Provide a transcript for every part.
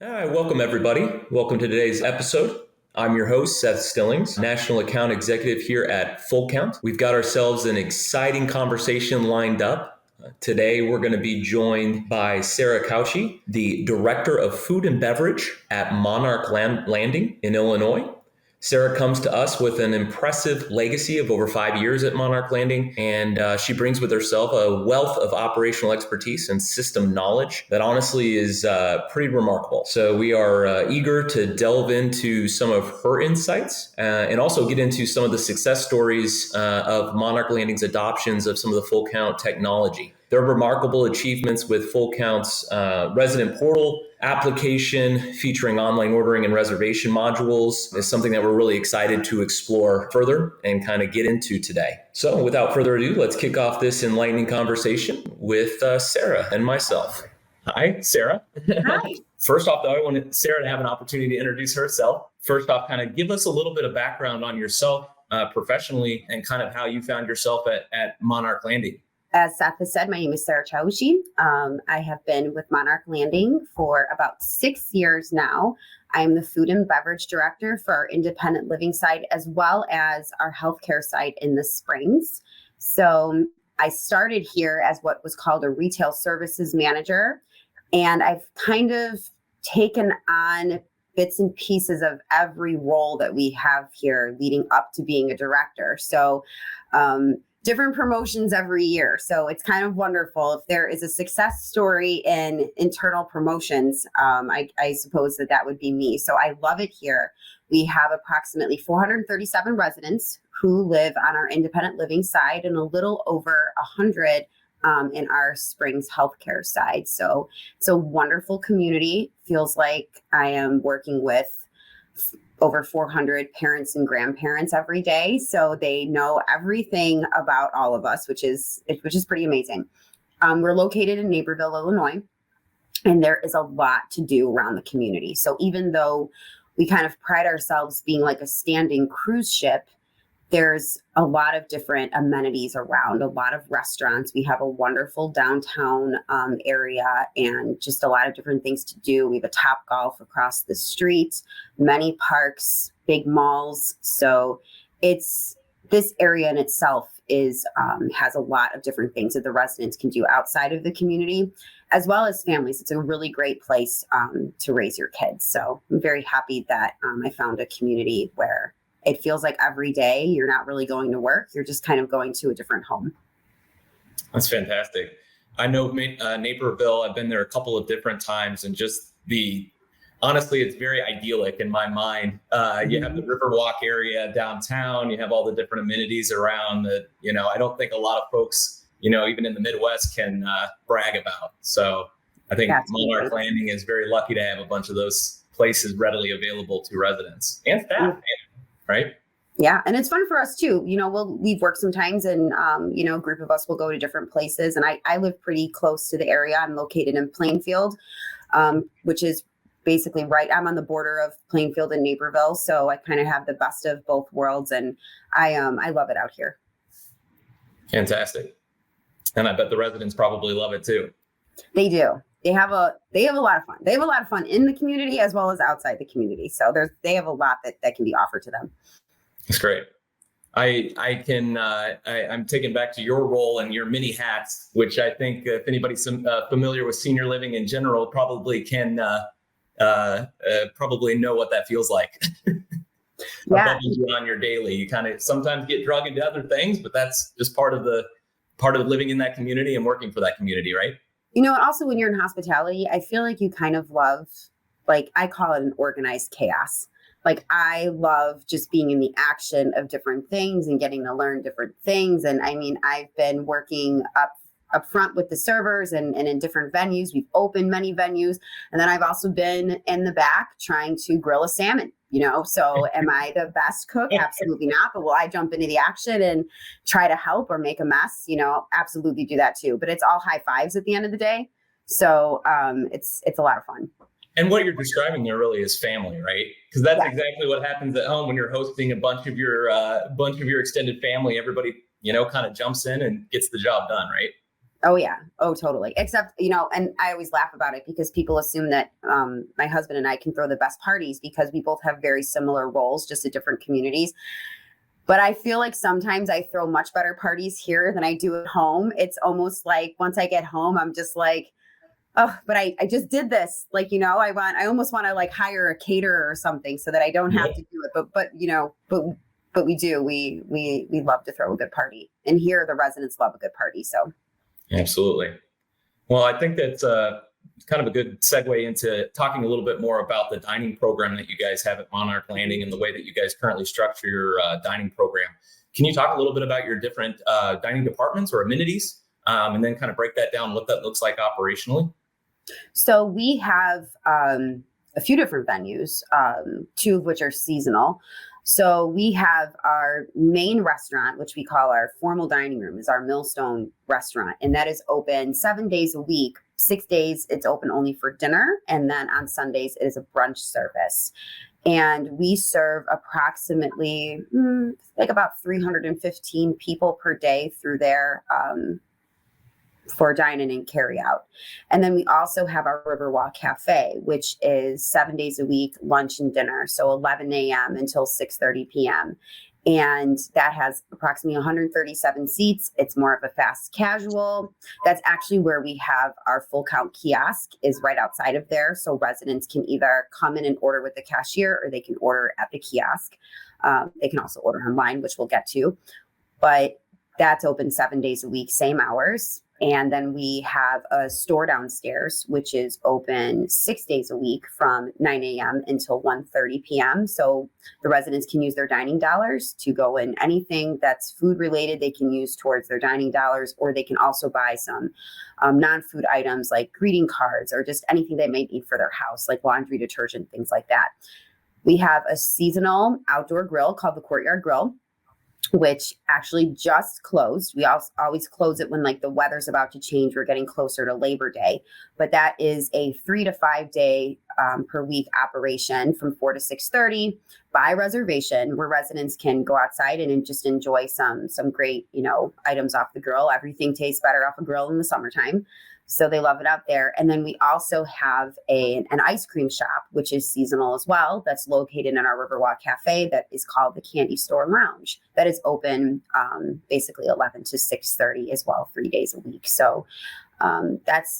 Hi, welcome everybody. Welcome to today's episode. I'm your host, Seth Stillings, National Account Executive here at FullCount. We've got ourselves an exciting conversation lined up. Today, we're going to be joined by Sarah Caushi, the Director of Food and Beverage at Monarch Landing in Illinois. Sarah comes to us with an impressive legacy of over 5 years at Monarch Landing, and she brings with herself a wealth of operational expertise and system knowledge that honestly is pretty remarkable. So we are eager to delve into some of her insights and also get into some of the success stories of Monarch Landing's adoptions of some of the FullCount technology. Their remarkable achievements with FullCount's resident portal application featuring online ordering and reservation modules is something that we're really excited to explore further and kind of get into today. So without further ado, let's kick off this enlightening conversation with Sarah and myself. Hi, Sarah. Hi. First off, though, I wanted Sarah to have an opportunity to introduce herself. First off, kind of give us a little bit of background on yourself professionally and kind of how you found yourself at Monarch Landing. As Seth has said, my name is Sarah Caushi. I have been with Monarch Landing for about 6 years now. I am the food and beverage director for our independent living side, as well as our healthcare side in the Springs. So I started here as what was called a retail services manager, and I've kind of taken on bits and pieces of every role that we have here leading up to being a director. So different promotions every year. So it's kind of wonderful. If there is a success story in internal promotions, I suppose that would be me. So I love it here. We have approximately 437 residents who live on our independent living side and a little over 100 in our Springs healthcare side. So it's a wonderful community. Feels like I am working with over 400 parents and grandparents every day. So they know everything about all of us, which is pretty amazing. We're located in Naperville, Illinois, and there is a lot to do around the community. So even though we kind of pride ourselves being like a standing cruise ship, there's a lot of different amenities around, a lot of restaurants. We have a wonderful downtown area and just a lot of different things to do. We have a Top Golf across the street, many parks, big malls. So this area in itself has a lot of different things that the residents can do outside of the community, as well as families. It's a really great place to raise your kids. So I'm very happy that I found a community where it feels like every day you're not really going to work. You're just kind of going to a different home. That's fantastic. I know Naperville, I've been there a couple of different times, and just honestly, it's very idyllic in my mind. You have the Riverwalk area downtown. You have all the different amenities around that, I don't think a lot of folks, even in the Midwest can brag about. So I think Monarch Landing is very lucky to have a bunch of those places readily available to residents and staff. Right? Yeah. And it's fun for us too. We'll leave work sometimes and, a group of us will go to different places. And I live pretty close to the area. I'm located in Plainfield, which is basically I'm on the border of Plainfield and Naperville. So I kind of have the best of both worlds, and I love it out here. Fantastic. And I bet the residents probably love it too. They do. They have a lot of fun. They have a lot of fun in the community as well as outside the community. So they have a lot that can be offered to them. That's great. I'm taken back to your role and your many hats, which I think if anybody's familiar with senior living in general, probably can probably know what that feels like. Yeah. On your daily, you kind of sometimes get dragged into other things, but that's just part of living in that community and working for that community, right? And also when you're in hospitality, I feel like you kind of love, I call it an organized chaos. I love just being in the action of different things and getting to learn different things. And I mean, I've been working up front with the servers and in different venues. We've opened many venues. And then I've also been in the back trying to grill a salmon, so am I the best cook? Absolutely not. But will I jump into the action and try to help or make a mess? Absolutely do that too. But it's all high fives at the end of the day. So it's a lot of fun. And what you're describing there really is family, right? Because that's exactly what happens at home when you're hosting a bunch of your extended family. Everybody, kind of jumps in and gets the job done, right? Oh yeah. Oh, totally. Except, and I always laugh about it because people assume that my husband and I can throw the best parties because we both have very similar roles, just at different communities. But I feel like sometimes I throw much better parties here than I do at home. It's almost like once I get home, I'm just like, oh, but I just did this. Like, I almost want to like hire a caterer or something so that I don't have to do it. But we do. We love to throw a good party. And here the residents love a good party. So Absolutely. Well, I think that's kind of a good segue into talking a little bit more about the dining program that you guys have at Monarch Landing and the way that you guys currently structure your dining program. Can you talk a little bit about your different dining departments or amenities, and then kind of break that down, what that looks like operationally? So we have a few different venues, two of which are seasonal. So we have our main restaurant, which we call our formal dining room, is our Millstone restaurant. And that is open 7 days a week. 6 days it's open only for dinner. And then on Sundays it is a brunch service. And we serve approximately like about 315 people per day through there. For dine-in and carry out. And then we also have our Riverwalk Cafe, which is 7 days a week, lunch and dinner. So 11 a.m. until 6:30 p.m. And that has approximately 137 seats. It's more of a fast casual. That's actually where we have our FullCount kiosk is right outside of there. So residents can either come in and order with the cashier or they can order at the kiosk. They can also order online, which we'll get to. But that's open 7 days a week, same hours. And then we have a store downstairs, which is open 6 days a week from 9 a.m. until 1:30 p.m. So the residents can use their dining dollars to go in anything that's food related. They can use towards their dining dollars, or they can also buy some non-food items like greeting cards or just anything they may need for their house, like laundry detergent, things like that. We have a seasonal outdoor grill called the Courtyard Grill, which actually just closed. We always close it when like the weather's about to change. We're getting closer to Labor Day, but that is a 3 to 5 day per week operation from 4 to 6:30 by reservation, where residents can go outside and just enjoy some great, items off the grill. Everything tastes better off a grill in the summertime. So they love it out there. And then we also have an ice cream shop, which is seasonal as well. That's located in our Riverwalk Cafe that is called the Candy Store Lounge. That is open basically 11 to 6:30 as well, 3 days a week. So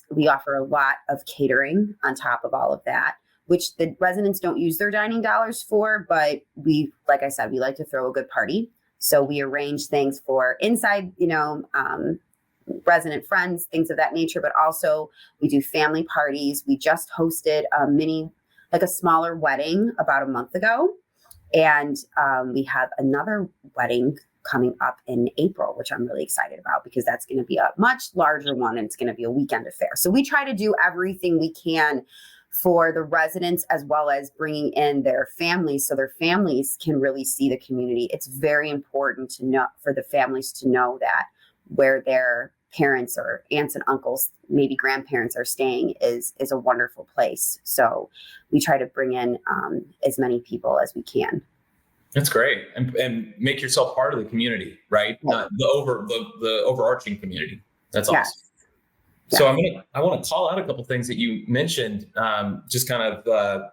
we offer a lot of catering on top of all of that, which the residents don't use their dining dollars for. But like I said, we like to throw a good party. So we arrange things for inside, resident friends, things of that nature, but also we do family parties. We just hosted a smaller wedding about a month ago. And we have another wedding coming up in April, which I'm really excited about because that's going to be a much larger one and it's going to be a weekend affair. So we try to do everything we can for the residents as well as bringing in their families so their families can really see the community. It's very important to know for the families to know that where their parents or aunts and uncles, maybe grandparents are staying is a wonderful place. So we try to bring in as many people as we can. That's great. And make yourself part of the community, right? Not the overarching community. That's awesome. Yes. So I want to call out a couple things that you mentioned. Just kind of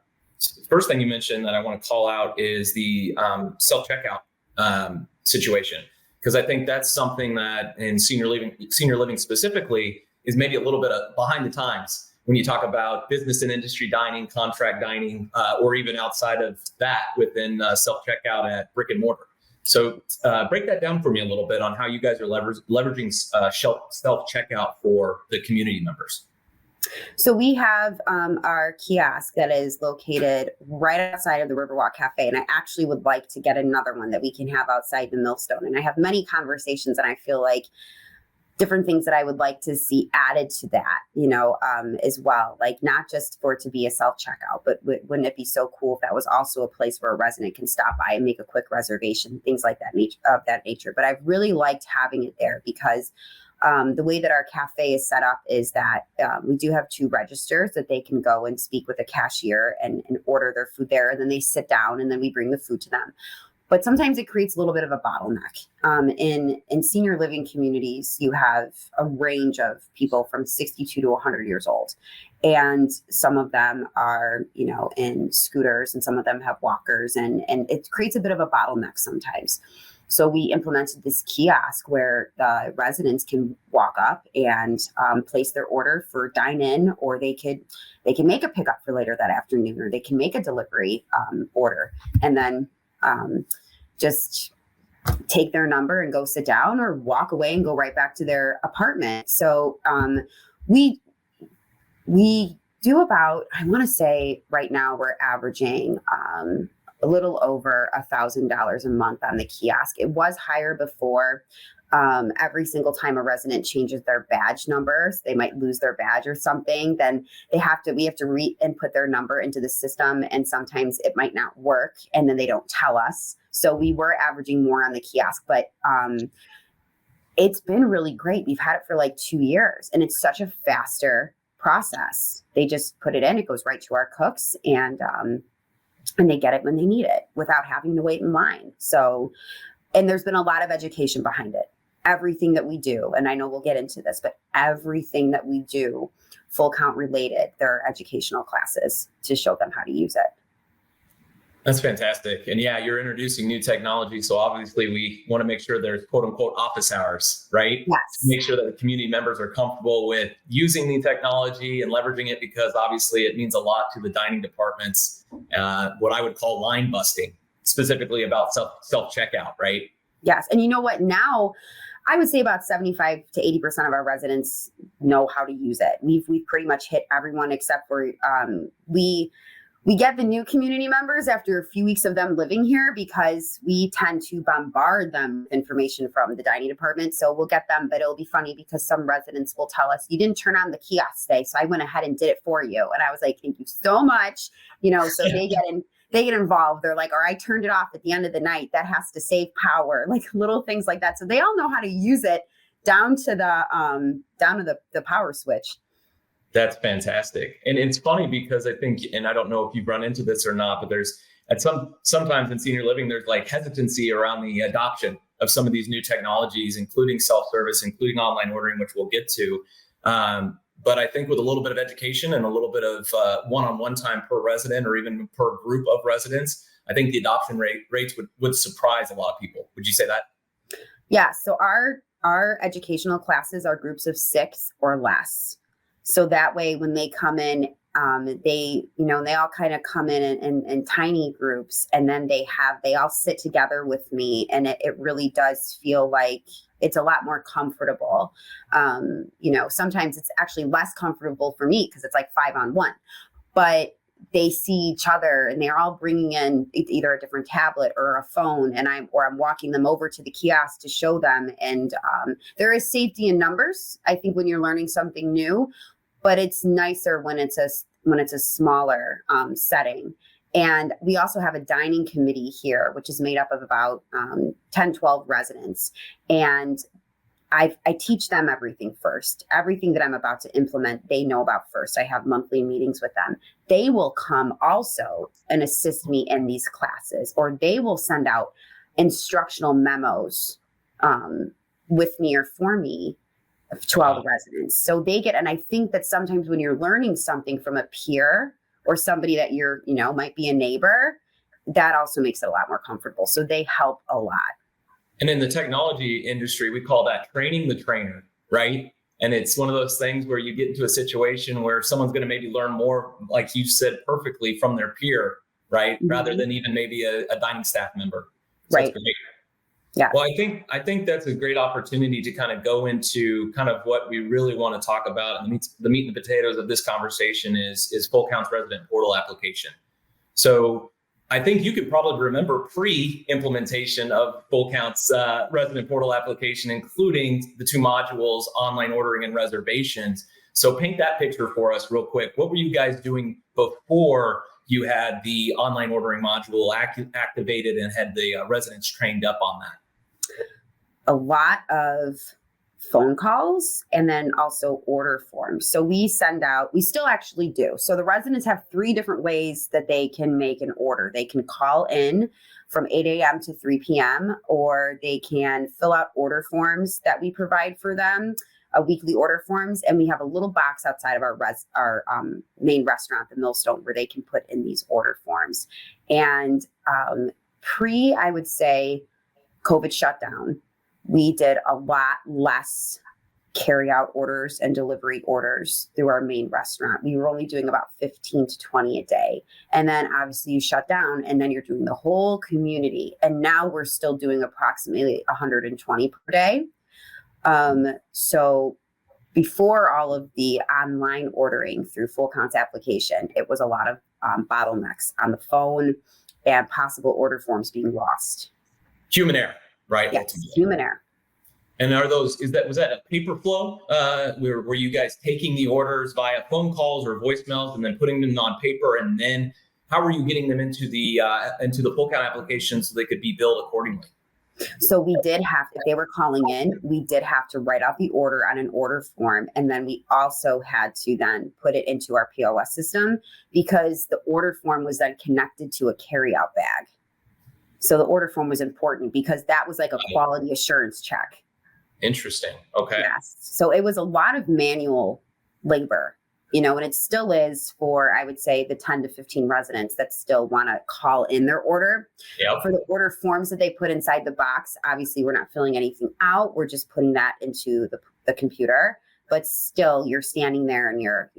first thing you mentioned that I want to call out is the self-checkout situation, because I think that's something that in senior living specifically is maybe a little bit behind the times when you talk about business and industry dining, contract dining, or even outside of that within self-checkout at brick and mortar. So break that down for me a little bit on how you guys are leveraging self-checkout for the community members. So we have our kiosk that is located right outside of the Riverwalk Cafe. And I actually would like to get another one that we can have outside the Millstone. And I have many conversations and I feel like different things that I would like to see added to that, as well. Like not just for it to be a self-checkout, but wouldn't it be so cool if that was also a place where a resident can stop by and make a quick reservation, things like that nature. But I've really liked having it there because the way that our cafe is set up is that we do have 2 registers that they can go and speak with a cashier and order their food there. And then they sit down and then we bring the food to them. But sometimes it creates a little bit of a bottleneck. In senior living communities, you have a range of people from 62 to 100 years old. And some of them are, in scooters, and some of them have walkers, and it creates a bit of a bottleneck sometimes. So we implemented this kiosk where the residents can walk up and place their order for dine-in, or they can make a pickup for later that afternoon, or they can make a delivery order, and then just take their number and go sit down, or walk away and go right back to their apartment. So we do about, I want to say right now we're averaging a little over $1,000 a month on the kiosk. It was higher before. Every single time a resident changes their badge numbers, they might lose their badge or something, then we have to re-input their number into the system, and sometimes it might not work, and then they don't tell us. So we were averaging more on the kiosk, but it's been really great. We've had it for like 2 years, and it's such a faster process. They just put it in, it goes right to our cooks, and they get it when they need it without having to wait in line. So, and there's been a lot of education behind it. Everything that we do, and I know we'll get into this, but everything that we do, FullCount related, there are educational classes to show them how to use it. That's fantastic. And yeah, you're introducing new technology. So obviously we want to make sure there's quote unquote office hours, right? Yes. To make sure that the community members are comfortable with using the technology and leveraging it, because obviously it means a lot to the dining departments, what I would call line busting, specifically about self-checkout, right? Yes. And you know what? Now, I would say about 75 to 80% of our residents know how to use it. We've pretty much hit everyone, except for we get the new community members after a few weeks of them living here, because we tend to bombard them with information from the dining department. So we'll get them, but it'll be funny because some residents will tell us, you didn't turn on the kiosk today, so I went ahead and did it for you. And I was like, thank you so much. So they get involved. They're like, or I turned it off at the end of the night. That has to save power, like little things like that. So they all know how to use it down to the power switch. That's fantastic. And it's funny because I think, and I don't know if you've run into this or not, but there's sometimes in senior living, there's like hesitancy around the adoption of some of these new technologies, including self-service, including online ordering, which we'll get to. But I think with a little bit of education and a little bit of one-on-one time per resident, or even per group of residents, I think the adoption rates would surprise a lot of people. Would you say that? Yeah. So our educational classes are groups of 6 or less. So that way, when they come in, they all kind of come in tiny groups, and then they all sit together with me, and it really does feel like it's a lot more comfortable. Sometimes it's actually less comfortable for me because it's like 5-on-1, but they see each other, and they're all bringing in either a different tablet or a phone, and I'm walking them over to the kiosk to show them. And there is safety in numbers, I think, when you're learning something new. But it's nicer when it's a smaller setting. And we also have a dining committee here, which is made up of about 10, 12 residents. And I teach them everything first. Everything that I'm about to implement, they know about first. I have monthly meetings with them. They will come also and assist me in these classes, or they will send out instructional memos with me or for me to all the residents. So they get, and I think that sometimes when you're learning something from a peer or somebody that you're, might be a neighbor, that also makes it a lot more comfortable. So they help a lot. And in the technology industry, we call that training the trainer, right? And it's one of those things where you get into a situation where someone's going to maybe learn more, like you said perfectly, from their peer, right? Mm-hmm. Rather than even maybe a dining staff member. So right. Yeah. Well, I think that's a great opportunity to kind of go into kind of what we really want to talk about. And the meat and the potatoes of this conversation is FullCount's resident portal application. So I think you could probably remember pre-implementation of FullCount's resident portal application, including the 2 modules, online ordering and reservations. So paint that picture for us real quick. What were you guys doing before you had the online ordering module activated and had the residents trained up on that? A lot of phone calls, and then also order forms. So we still actually do. So the residents have 3 different ways that they can make an order. They can call in from 8 a.m. to 3 p.m., or they can fill out order forms that we provide for them, weekly order forms. And we have a little box outside of our main restaurant, the Millstone, where they can put in these order forms. And I would say, COVID shutdown, we did a lot less carry out orders and delivery orders through our main restaurant. We were only doing about 15 to 20 a day. And then obviously you shut down, and then you're doing the whole community. And now we're still doing approximately 120 per day. So before all of the online ordering through FullCount's application, it was a lot of bottlenecks on the phone and possible order forms being lost. Human error, right? Yes, human error. And was that a paper flow? Were you guys taking the orders via phone calls or voicemails and then putting them on paper? And then how were you getting them into the FullCount application so they could be billed accordingly? So we did have, if they were calling in, we did have to write out the order on an order form. And then we also had to then put it into our POS system, because the order form was then connected to a carryout bag. So the order form was important because that was like a quality assurance check. Interesting. Okay. Yes. So it was a lot of manual labor, and it still is for, I would say, the 10 to 15 residents that still want to call in their order. Yep. For the order forms that they put inside the box, obviously we're not filling anything out. We're just putting that into the computer, but still you're standing there and you're,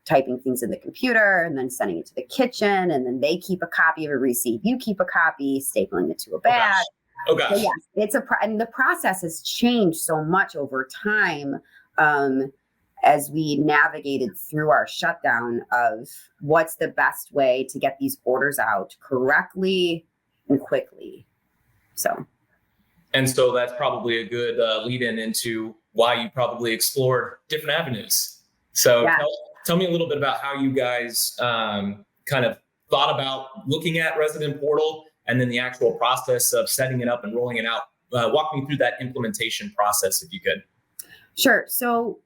typing things in the computer and then sending it to the kitchen. And then they keep a copy of a receipt. You keep a copy, stapling it to a bag. Oh gosh. So yes, and the process has changed so much over time as we navigated through our shutdown of what's the best way to get these orders out correctly and quickly. So that's probably a good lead in into why you probably explored different avenues. So yeah. Tell me a little bit about how you guys kind of thought about looking at Resident Portal and then the actual process of setting it up and rolling it out. Walk me through that implementation process, if you could. Sure. So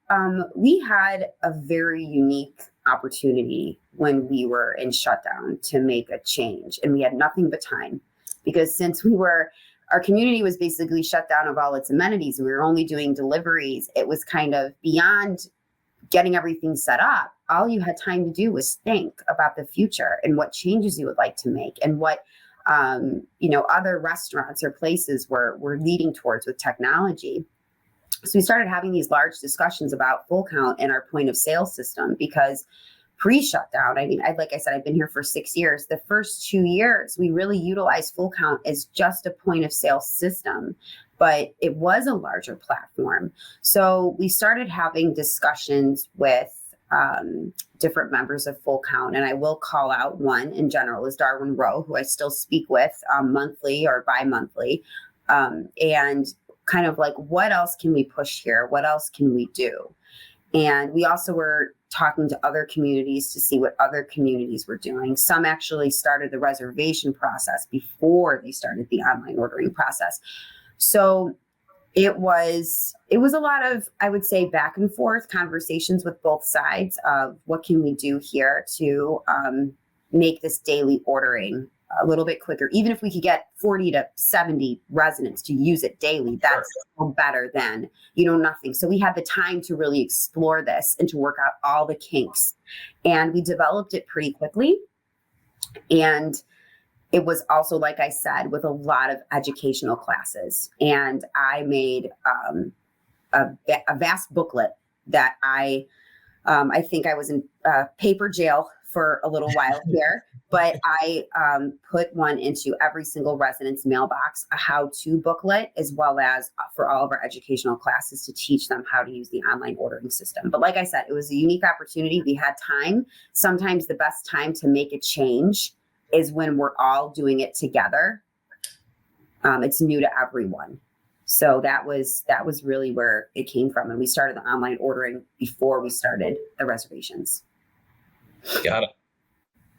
we had a very unique opportunity when we were in shutdown to make a change, and we had nothing but time, because since our community was basically shut down of all its amenities, and we were only doing deliveries, it was kind of beyond getting everything set up. All you had time to do was think about the future and what changes you would like to make, and what other restaurants or places were leading towards with technology. So we started having these large discussions about FullCount and our point of sale system, because pre-shutdown, like I said, I've been here for 6 years. The first 2 years, we really utilized FullCount as just a point of sale system, but it was a larger platform. So we started having discussions with different members of FullCount, and I will call out one in general is Darwin Rowe, who I still speak with monthly or bi-monthly, and kind of like, what else can we push here? What else can we do? And we also were talking to other communities to see what other communities were doing. Some actually started the reservation process before they started the online ordering process. So it was a lot of, I would say, back and forth conversations with both sides of what can we do here to make this daily ordering a little bit quicker. Even if we could get 40 to 70 residents to use it daily, that's still better than, nothing. So we had the time to really explore this and to work out all the kinks. And we developed it pretty quickly. And it was also, like I said, with a lot of educational classes. And I made a vast booklet that I think I was in paper jail for a little while here, but I put one into every single resident's mailbox, a how-to booklet, as well as for all of our educational classes to teach them how to use the online ordering system. But like I said, it was a unique opportunity. We had time. Sometimes the best time to make a change is when we're all doing it together. It's new to everyone. So that was really where it came from. And we started the online ordering before we started the reservations. Got it.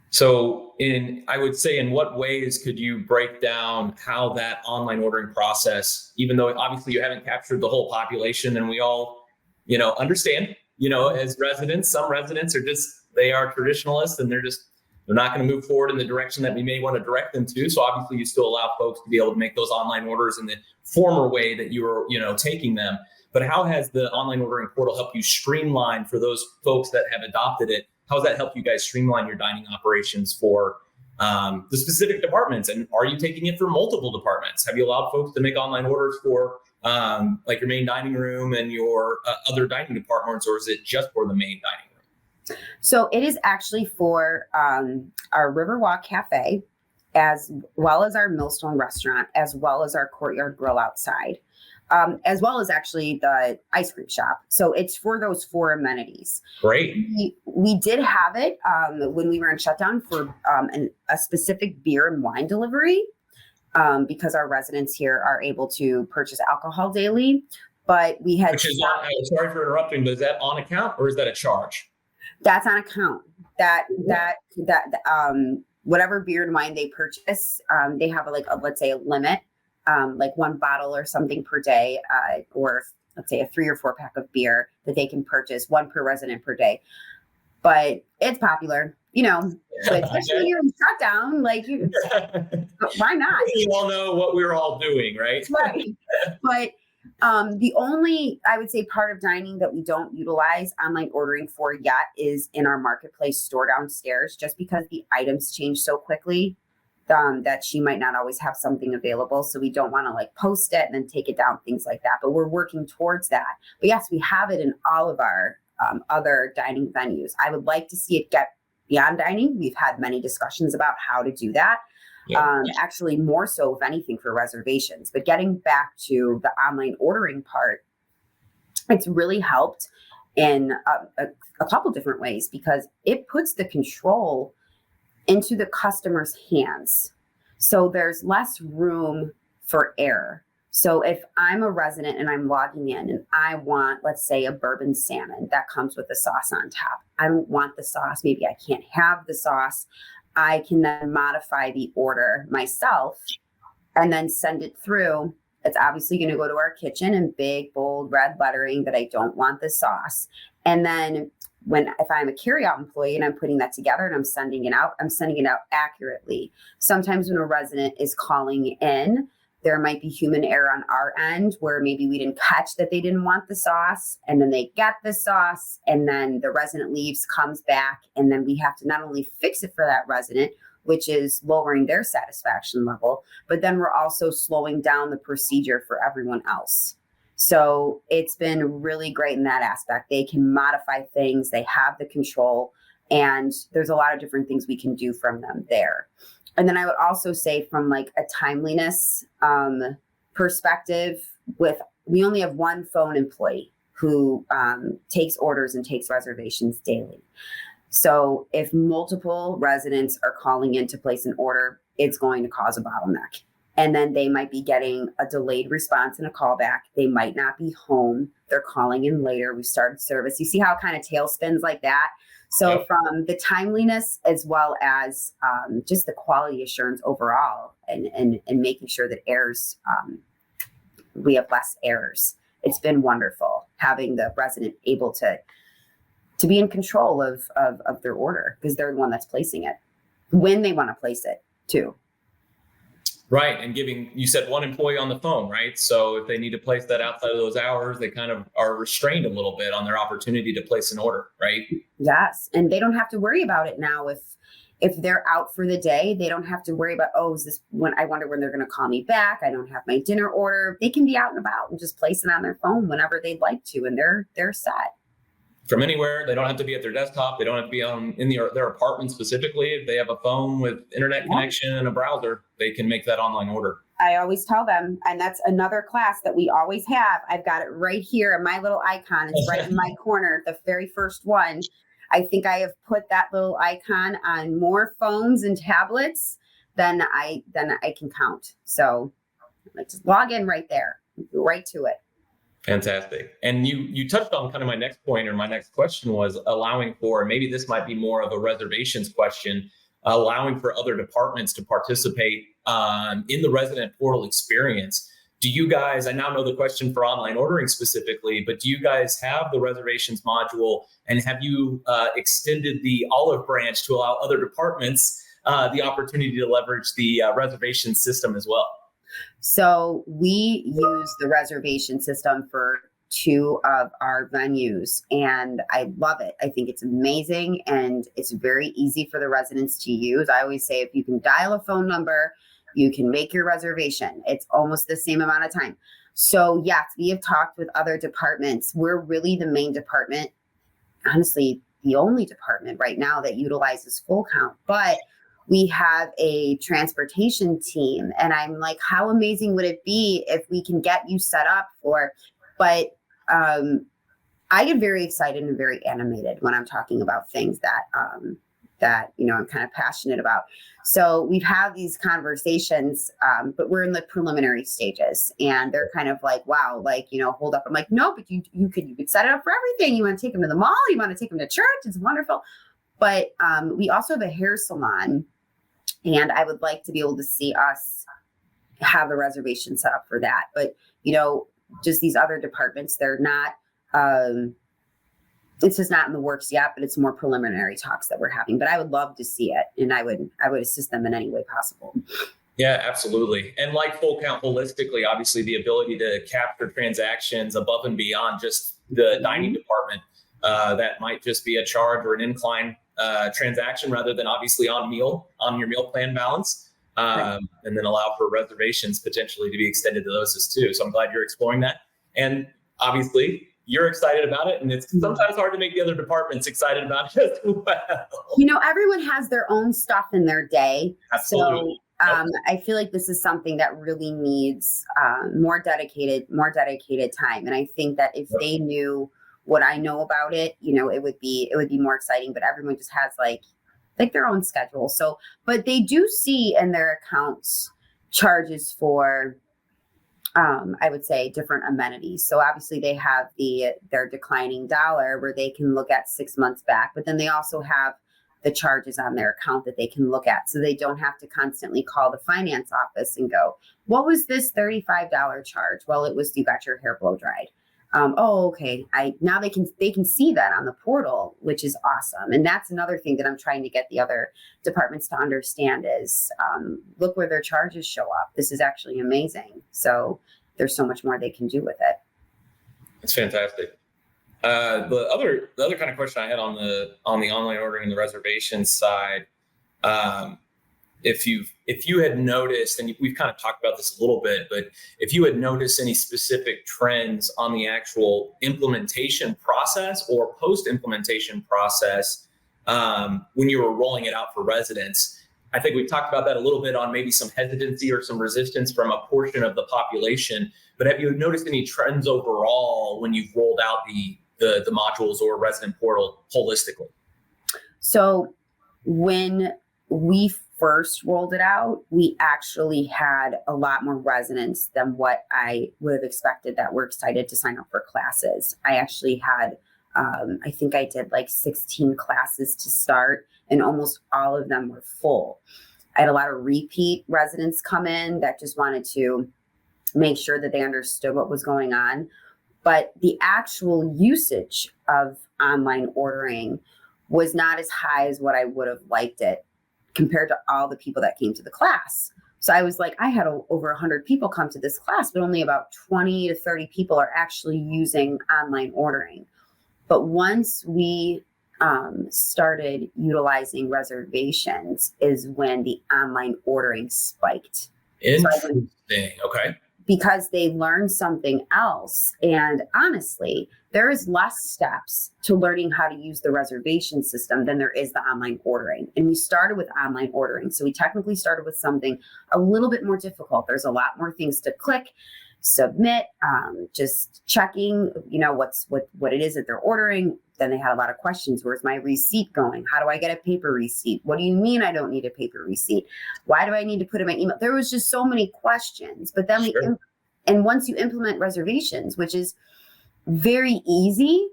So I would say, in what ways could you break down how that online ordering process, even though obviously you haven't captured the whole population, and we all, understand, as residents, some residents they are traditionalists, and they're not going to move forward in the direction that we may want to direct them to. So obviously you still allow folks to be able to make those online orders in the former way that you were, taking them. But how has the online ordering portal helped you streamline for those folks that have adopted it? How has that helped you guys streamline your dining operations for the specific departments? And are you taking it for multiple departments? Have you allowed folks to make online orders for like your main dining room and your other dining departments, or is it just for the main dining room? So it is actually for our Riverwalk Cafe, as well as our Millstone Restaurant, as well as our Courtyard Grill outside. As well as actually the ice cream shop. So it's for those 4 amenities. Great. We did have it when we were in shutdown for a specific beer and wine delivery because our residents here are able to purchase alcohol daily. But we had... sorry for interrupting, but is that on account or is that a charge? That's on account. That whatever beer and wine they purchase, they have let's say a limit. Like 1 bottle or something per day, or let's say a 3 or 4 pack of beer that they can purchase, 1 per resident per day. But it's popular, but especially when you're in shutdown, why not? You all know what we're all doing, right? Right. But the only, I would say, part of dining that we don't utilize online ordering for yet is in our marketplace store downstairs, just because the items change so quickly. That she might not always have something available. So we don't want to post it and then take it down, things like that. But we're working towards that. But yes, we have it in all of our other dining venues. I would like to see it get beyond dining. We've had many discussions about how to do that. Yeah. Actually, more so, if anything, for reservations. But getting back to the online ordering part, it's really helped in a couple different ways, because it puts the control into the customer's hands. So there's less room for error. So if I'm a resident and I'm logging in and I want, let's say, a bourbon salmon that comes with a sauce on top, I don't want the sauce. Maybe I can't have the sauce. I can then modify the order myself and then send it through. It's obviously going to go to our kitchen in big, bold, red lettering that I don't want the sauce. And then if I'm a carryout employee and I'm putting that together and I'm sending it out accurately. Sometimes when a resident is calling in, there might be human error on our end where maybe we didn't catch that they didn't want the sauce, and then they get the sauce, and then the resident leaves, comes back, and then we have to not only fix it for that resident, which is lowering their satisfaction level, but then we're also slowing down the procedure for everyone else. So it's been really great in that aspect. They can modify things, they have the control, and there's a lot of different things we can do from them there. And then I would also say, from a timeliness perspective, we only have 1 phone employee who takes orders and takes reservations daily. So if multiple residents are calling in to place an order, it's going to cause a bottleneck. And then they might be getting a delayed response and a callback. They might not be home. They're calling in later. We started service. You see how it kind of tail spins like that? So yep. From the timeliness as well as just the quality assurance overall and making sure that errors, we have less errors. It's been wonderful having the resident able to be in control of their order, because they're the one that's placing it when they want to place it too. Right. And you said 1 employee on the phone, right? So if they need to place that outside of those hours, they kind of are restrained a little bit on their opportunity to place an order, right? Yes. And they don't have to worry about it now. If they're out for the day, they don't have to worry about, is this when I wonder when they're going to call me back? I don't have my dinner order. They can be out and about and just place it on their phone whenever they'd like to, and they're set. From anywhere. They don't have to be at their desktop. They don't have to be in their apartment specifically. If they have a phone with internet connection and a browser, they can make that online order. I always tell them, and that's another class that we always have. I've got it right here. My little icon is right in my corner, the very first one. I think I have put that little icon on more phones and tablets than I can count. So just log in right there, right to it. Fantastic. And you touched on kind of my next point, or my next question was allowing for, maybe this might be more of a reservations question, allowing for other departments to participate in the resident portal experience. Do you guys, I now know the question for online ordering specifically, but do you guys have the reservations module, and have you extended the olive branch to allow other departments the opportunity to leverage the reservation system as well? So we use the reservation system for 2 of our venues, and I love it. I think it's amazing, and it's very easy for the residents to use. I always say, if you can dial a phone number, you can make your reservation. It's almost the same amount of time. So yes, we have talked with other departments. We're really the main department, honestly, the only department right now that utilizes FullCount, but we have a transportation team, and I'm like, how amazing would it be if we can get you set up for, but I get very excited and very animated when I'm talking about things that I'm kind of passionate about. So we've had these conversations, but we're in the preliminary stages, and they're kind of like, wow, hold up. I'm like, no, but you could set it up for everything. You want to take them to the mall, you want to take them to church. It's wonderful. But we also have a hair salon, and I would like to be able to see us have the reservation set up for that. But, just these other departments, they're not, it's just not in the works yet, but it's more preliminary talks that we're having. But I would love to see it, and I would assist them in any way possible. Yeah, absolutely. And like FullCount holistically, obviously the ability to capture transactions above and beyond just the dining department, that might just be a charge or an incline transaction rather than obviously on your meal plan balance. And then allow for reservations potentially to be extended to those as too. So I'm glad you're exploring that. And obviously you're excited about it. And it's sometimes hard to make the other departments excited about it as well. Everyone has their own stuff in their day. Absolutely. So I feel like this is something that really needs more dedicated time. And I think that if they knew what I know about it, it would be more exciting, but everyone just has like their own schedule. So, but they do see in their accounts charges for, I would say, different amenities. So obviously they have their declining dollar where they can look at 6 months back, but then they also have the charges on their account that they can look at. So they don't have to constantly call the finance office and go, what was this $35 charge? Well, it was, you got your hair blow dried. Okay. Now they can see that on the portal, which is awesome. And that's another thing that I'm trying to get the other departments to understand is, look where their charges show up. This is actually amazing. So there's so much more they can do with it. That's fantastic. The other kind of question I had on the online ordering and the reservation side, if you had noticed, and we've kind of talked about this a little bit, but if you had noticed any specific trends on the actual implementation process or post-implementation process when you were rolling it out for residents, I think we've talked about that a little bit on maybe some hesitancy or some resistance from a portion of the population. But have you noticed any trends overall when you've rolled out the modules or resident portal holistically? So when we first rolled it out, we actually had a lot more residents than what I would have expected that were excited to sign up for classes. I actually had, I think I did like 16 classes to start, and almost all of them were full. I had a lot of repeat residents come in that just wanted to make sure that they understood what was going on. But the actual usage of online ordering was not as high as what I would have liked it compared to all the people that came to the class. So I was like, I had over 100 people come to this class, but only about 20 to 30 people are actually using online ordering. But once we started utilizing reservations is when the online ordering spiked. Interesting. Okay. Because they learned something else. And honestly, there is less steps to learning how to use the reservation system than there is the online ordering. And we started with online ordering. So we technically started with something a little bit more difficult. There's a lot more things to click, submit, just checking, what it is that they're ordering. Then they had a lot of questions. Where's my receipt going? How do I get a paper receipt? What do you mean I don't need a paper receipt? Why do I need to put in my email? There was just so many questions. But then and once you implement reservations, which is very easy,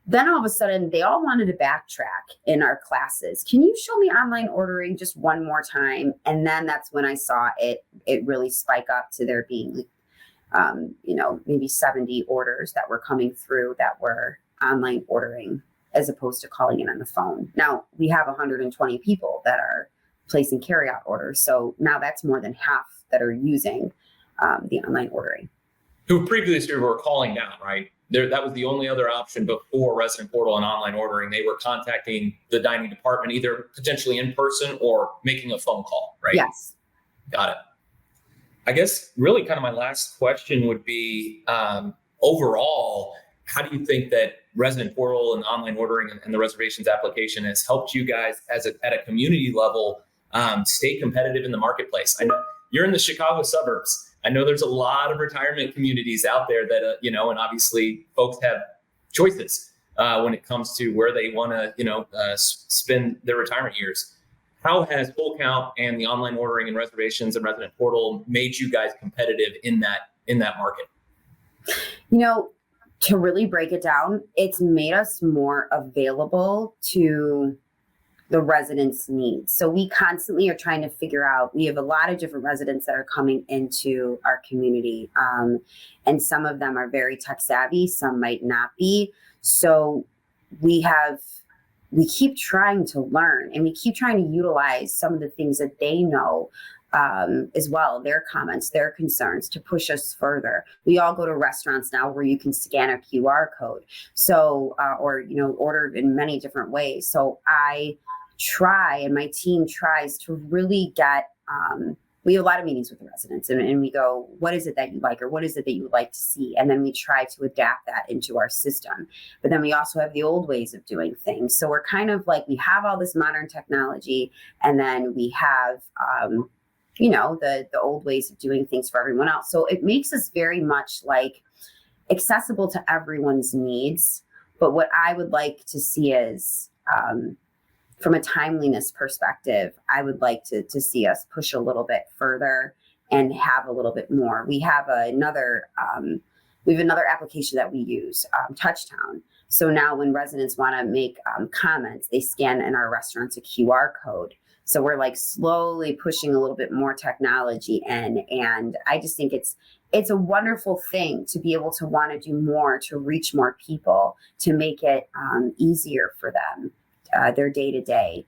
then all of a sudden they all wanted to backtrack in our classes. Can you show me online ordering just one more time? And then that's when I saw it really spike up to there being maybe 70 orders that were coming through that were online ordering as opposed to calling in on the phone. Now we have 120 people that are placing carryout orders. So now that's more than half that are using the online ordering. Who previously were calling down, right? That was the only other option before resident portal and online ordering. They were contacting the dining department, either potentially in person or making a phone call, right? Yes. Got it. I guess really kind of my last question would be, overall, how do you think that resident portal and online ordering and the reservations application has helped you guys at a community level stay competitive in the marketplace? I know you're in the Chicago suburbs. I know there's a lot of retirement communities out there that, and obviously folks have choices when it comes to where they want to, spend their retirement years. How has FullCount and the online ordering and reservations and resident portal made you guys competitive in that market? To really break it down, it's made us more available to the residents' needs. So we constantly are trying to figure out, we have a lot of different residents that are coming into our community. And some of them are very tech savvy, some might not be. So we keep trying to learn and we keep trying to utilize some of the things that they know as well, their comments, their concerns to push us further. We all go to restaurants now where you can scan a QR code. So, order in many different ways. So I try and my team tries to really get, we have a lot of meetings with the residents and we go, what is it that you like or what is it that you would like to see? And then we try to adapt that into our system. But then we also have the old ways of doing things. So we're kind of like, we have all this modern technology and then we have, the old ways of doing things for everyone else. So it makes us very much like accessible to everyone's needs. But what I would like to see is, from a timeliness perspective, I would like to see us push a little bit further and have a little bit more. We have another application that we use, Touchtown. So now when residents want to make comments, they scan in our restaurants a QR code. So we're like slowly pushing a little bit more technology in. And I just think it's a wonderful thing to be able to want to do more, to reach more people, to make it easier for them, their day to day.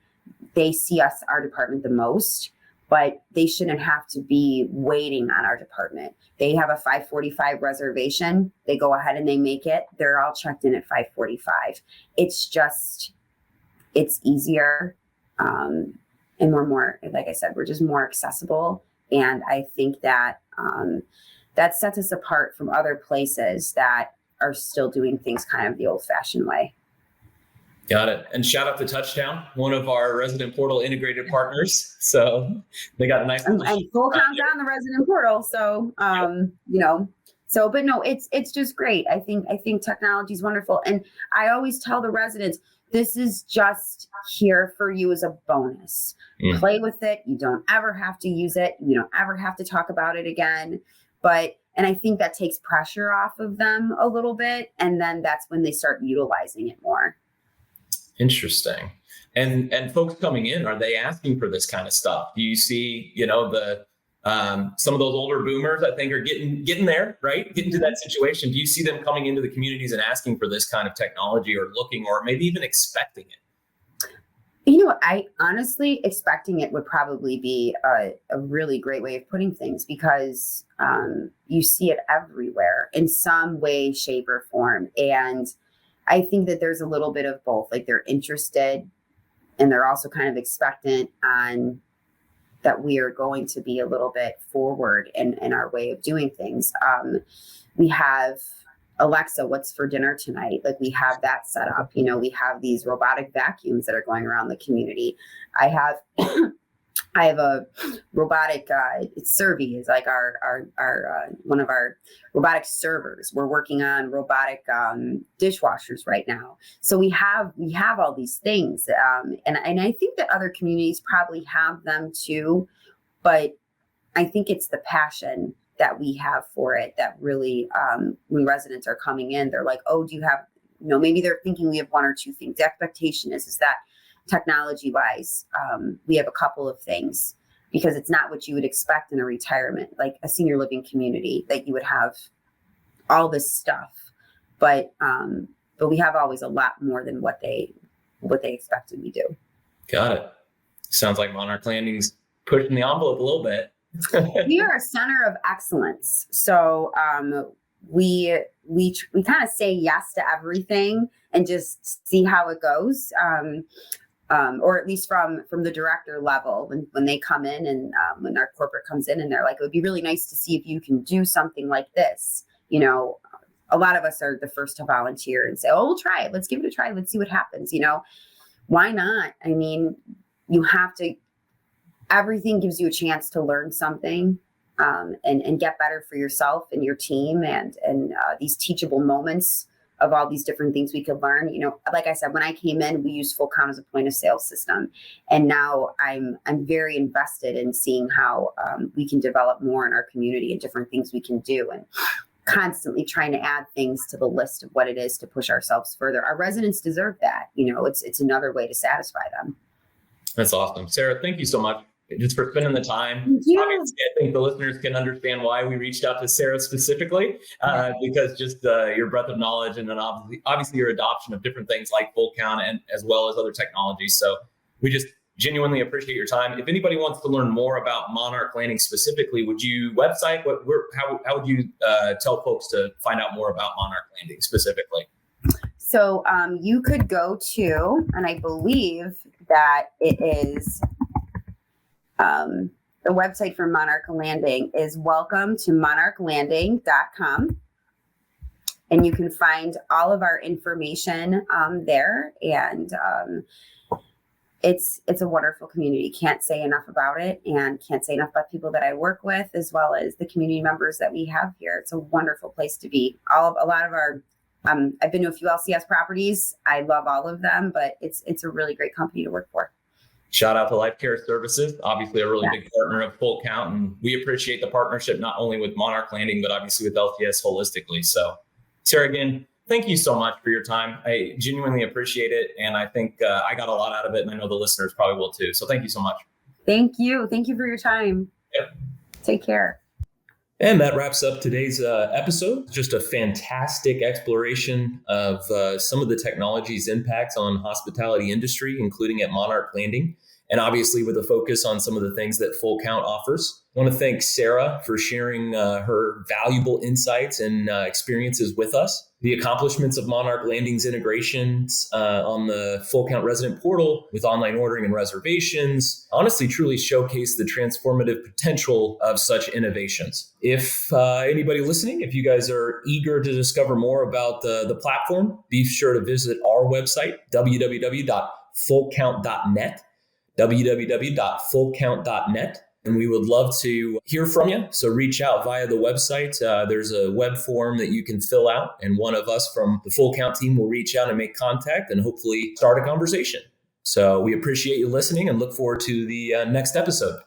They see our department the most, but they shouldn't have to be waiting on our department. They have a 5:45 reservation. They go ahead and they make it. They're all checked in at 5:45. It's easier. And we're more, like I said, we're just more accessible. And I think that that sets us apart from other places that are still doing things kind of the old fashioned way. Got it. And shout out to Touchtown, one of our resident portal integrated partners. So they got a nice and FullCount's on the resident portal. So, but no, it's just great. I think technology is wonderful. And I always tell the residents, this is just here for you as a bonus. Play with it. You don't ever have to use it. You don't ever have to talk about it again. And I think that takes pressure off of them a little bit. And then that's when they start utilizing it more. Interesting. And folks coming in, are they asking for this kind of stuff? Do you see, some of those older boomers, I think, are getting there, right? Getting to that situation. Do you see them coming into the communities and asking for this kind of technology or looking or maybe even expecting it? I honestly expecting it would probably be a really great way of putting things because you see it everywhere in some way, shape, or form. And I think that there's a little bit of both. Like they're interested and they're also kind of expectant on that we are going to be a little bit forward in our way of doing things. We have Alexa, what's for dinner tonight? Like we have that set up. We have these robotic vacuums that are going around the community. I have a robotic, Servi is like our one of our robotic servers. We're working on robotic dishwashers right now. So we have all these things. And I think that other communities probably have them too, but I think it's the passion that we have for it that really, when residents are coming in, they're like, oh, do you have maybe they're thinking we have one or two things. The expectation is that technology wise, we have a couple of things, because it's not what you would expect in a retirement, like a senior living community, that you would have all this stuff. But we have always a lot more than what they expected we do. Got it. Sounds like Monarch Landing's pushing the envelope a little bit. We are a center of excellence. So we kind of say yes to everything and just see how it goes. Or at least from the director level, when they come in and when our corporate comes in and they're like, it would be really nice to see if you can do something like this. A lot of us are the first to volunteer and say, oh, we'll try it. Let's give it a try. Let's see what happens. Why not? I mean, everything gives you a chance to learn something and get better for yourself and your team, and these teachable moments of all these different things we could learn. Like I said, when I came in, we used FullCount as a point of sale system. And now I'm very invested in seeing how we can develop more in our community and different things we can do, and constantly trying to add things to the list of what it is to push ourselves further. Our residents deserve that. It's another way to satisfy them. That's awesome. Sarah, thank you so much just for spending the time. Yeah. Obviously, I think the listeners can understand why we reached out to Sarah specifically, because just your breadth of knowledge, and then obviously your adoption of different things like FullCount and as well as other technologies. So we just genuinely appreciate your time. If anybody wants to learn more about Monarch Landing specifically, how would you tell folks to find out more about Monarch Landing specifically? So you could go to, and I believe that it is, the website for Monarch Landing is welcome to monarchlanding.com. And you can find all of our information there. And it's a wonderful community. Can't say enough about it, and can't say enough about people that I work with, as well as the community members that we have here. It's a wonderful place to be. A lot of our, I've been to a few LCS properties. I love all of them, but it's a really great company to work for. Shout out to Life Care Services, obviously a really big partner of FullCount, and we appreciate the partnership not only with Monarch Landing, but obviously with LCS holistically. So, Sarah, again, thank you so much for your time. I genuinely appreciate it, and I think I got a lot out of it, and I know the listeners probably will too. So thank you so much. Thank you. Thank you for your time. Yep. Take care. And that wraps up today's episode. Just a fantastic exploration of some of the technology's impacts on hospitality industry, including at Monarch Landing, and obviously with a focus on some of the things that FullCount offers. I want to thank Sarah for sharing her valuable insights and experiences with us. The accomplishments of Monarch Landing's integrations on the FullCount resident portal with online ordering and reservations honestly truly showcase the transformative potential of such innovations. If anybody listening, if you guys are eager to discover more about the platform, be sure to visit our website, www.fullcount.net, www.fullcount.net. And we would love to hear from you. So reach out via the website. There's a web form that you can fill out, and one of us from the FullCount team will reach out and make contact and hopefully start a conversation. So we appreciate you listening and look forward to the next episode.